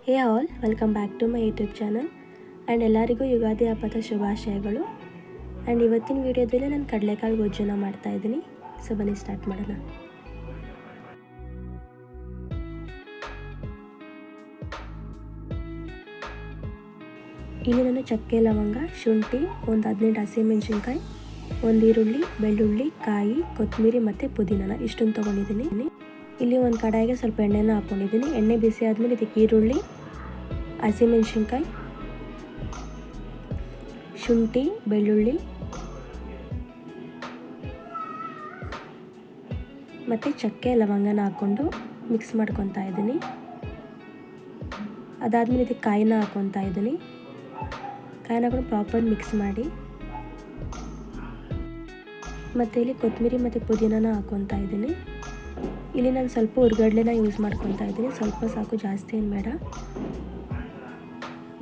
Hey all, welcome back to my YouTube channel and ಎಲ್ಲರಿಗೂ ಯುಗಾದಿ ಹಬ್ಬದ ಶುಭಾಶಯಗಳು. ಆ್ಯಂಡ್ ಇವತ್ತಿನ ವೀಡಿಯೋದಲ್ಲಿ ನಾನು ಕಡಲೆಕಾಳು ಗೊಜ್ಜನ್ನು ಮಾಡ್ತಾಯಿದ್ದೀನಿ. ಸೊ ಬನ್ನಿ ಸ್ಟಾರ್ಟ್ ಮಾಡೋಣ. ಇಲ್ಲಿ ನಾನು ಚಕ್ಕೆ, ಲವಂಗ, ಶುಂಠಿ, ಒಂದು 15 ಹಸಿಮೆಣಸಿನ್ಕಾಯಿ, ಒಂದು ಈರುಳ್ಳಿ, ಬೆಳ್ಳುಳ್ಳಿ, ಕಾಯಿ, ಕೊತ್ತಂಬರಿ ಮತ್ತು ಪುದೀನ ಇಷ್ಟೊಂದು ತೊಗೊಂಡಿದ್ದೀನಿ. ಇಲ್ಲಿ ಒಂದು ಕಡಾಯಿಗೆ ಸ್ವಲ್ಪ ಎಣ್ಣೆನ ಹಾಕ್ಕೊಂಡಿದ್ದೀನಿ. ಎಣ್ಣೆ ಬಿಸಿ ಆದಮೇಲೆ ಇದಕ್ಕೆ ಈರುಳ್ಳಿ, ಹಸಿಮೆಣಸಿನ್ಕಾಯಿ, ಶುಂಠಿ, ಬೆಳ್ಳುಳ್ಳಿ ಮತ್ತು ಚಕ್ಕೆ, ಲವಂಗನ ಹಾಕ್ಕೊಂಡು ಮಿಕ್ಸ್ ಮಾಡ್ಕೊತಾ ಇದ್ದೀನಿ. ಅದಾದಮೇಲೆ ಇದಕ್ಕೆ ಕಾಯಿನ ಹಾಕ್ಕೊತಾ ಇದ್ದೀನಿ. ಕಾಯಿನ ಹಾಕೊಂಡು ಪ್ರಾಪರ್ ಮಿಕ್ಸ್ ಮಾಡಿ. ಮತ್ತು ಇಲ್ಲಿ ಕೊತ್ತಂಬರಿ ಮತ್ತು ಪುದೀನನ ಹಾಕ್ಕೊತಾ ಇದ್ದೀನಿ. ಇಲ್ಲಿ ನಾನು ಸ್ವಲ್ಪ ಹುರ್ಗಡ್ಲೆನ ಯೂಸ್ ಮಾಡ್ಕೊತಾ ಇದ್ದೀನಿ. ಸ್ವಲ್ಪ ಸಾಕು, ಜಾಸ್ತಿ ಏನು ಬೇಡ.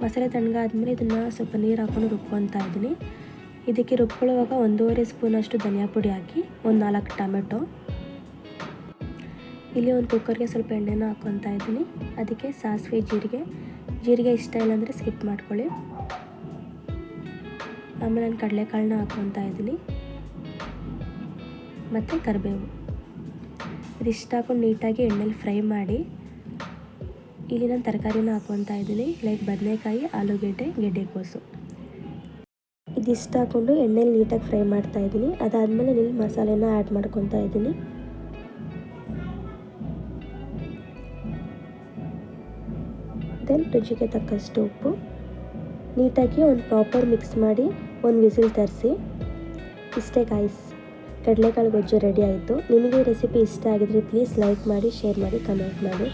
ಮಸಾಲೆ ತಣ್ಣಗಾದ್ಮೇಲೆ ಇದನ್ನು ಸ್ವಲ್ಪ ನೀರು ಹಾಕ್ಕೊಂಡು ರುಬ್ಕೊತಾ ಇದ್ದೀನಿ. ಇದಕ್ಕೆ ರುಬ್ಕೊಳ್ಳುವಾಗ 1.5 ಸ್ಪೂನಷ್ಟು ಧನಿಯಾ ಪುಡಿ ಹಾಕಿ, ಒಂದು 4 ಟೊಮೆಟೊ. ಇಲ್ಲಿ ಒಂದು ಕುಕ್ಕರ್ಗೆ ಸ್ವಲ್ಪ ಎಣ್ಣೆನ ಹಾಕ್ಕೊತಾ ಇದ್ದೀನಿ. ಅದಕ್ಕೆ ಸಾಸಿವೆ, ಜೀರಿಗೆ ಇಷ್ಟ ಇಲ್ಲ ಅಂದರೆ ಸ್ಕಿಪ್ ಮಾಡ್ಕೊಳ್ಳಿ. ಆಮೇಲೆ ನಾನು ಕಡಲೆಕಾಳನ್ನ ಹಾಕ್ಕೊತಾ ಇದ್ದೀನಿ ಮತ್ತು ಕರಿಬೇವು. ಇದಿಷ್ಟು ಹಾಕೊಂಡು ನೀಟಾಗಿ ಎಣ್ಣೆಲಿ ಫ್ರೈ ಮಾಡಿ. ಇಲ್ಲಿ ನಾನು ತರಕಾರಿನ ಹಾಕ್ಕೊತಾ ಇದ್ದೀನಿ, ಲೈಕ್ ಬದನೆಕಾಯಿ, ಆಲೂಗೆಡ್ಡೆ, ಗೆಡ್ಡೆಕೋಸು. ಇದಿಷ್ಟು ಹಾಕ್ಕೊಂಡು ಎಣ್ಣೆಲಿ ನೀಟಾಗಿ ಫ್ರೈ ಮಾಡ್ತಾ ಇದ್ದೀನಿ. ಅದಾದಮೇಲೆ ಇಲ್ಲಿ ಮಸಾಲೆನ ಆ್ಯಡ್ ಮಾಡ್ಕೊತಾ ಇದ್ದೀನಿ. ದೆನ್ ರುಚಿಗೆ ತಕ್ಕಷ್ಟು ಉಪ್ಪು. ನೀಟಾಗಿ ಒಂದು ಪ್ರಾಪರ್ ಮಿಕ್ಸ್ ಮಾಡಿ ಒಂದು ವಿಸಿಲ್ ತರಿಸಿ. ಇಷ್ಟೇ ಗಾಯ್ಸ್, ಕಡಲೆಕಾಳು ಗೊಜ್ಜು ರೆಡಿ ಆಯಿತು. ನಿಮಗೆ ಈ ರೆಸಿಪಿ ಇಷ್ಟ ಆಗಿದ್ರೆ ಪ್ಲೀಸ್ ಲೈಕ್ ಮಾಡಿ, ಶೇರ್ ಮಾಡಿ, ಕಮೆಂಟ್ ಮಾಡಿ.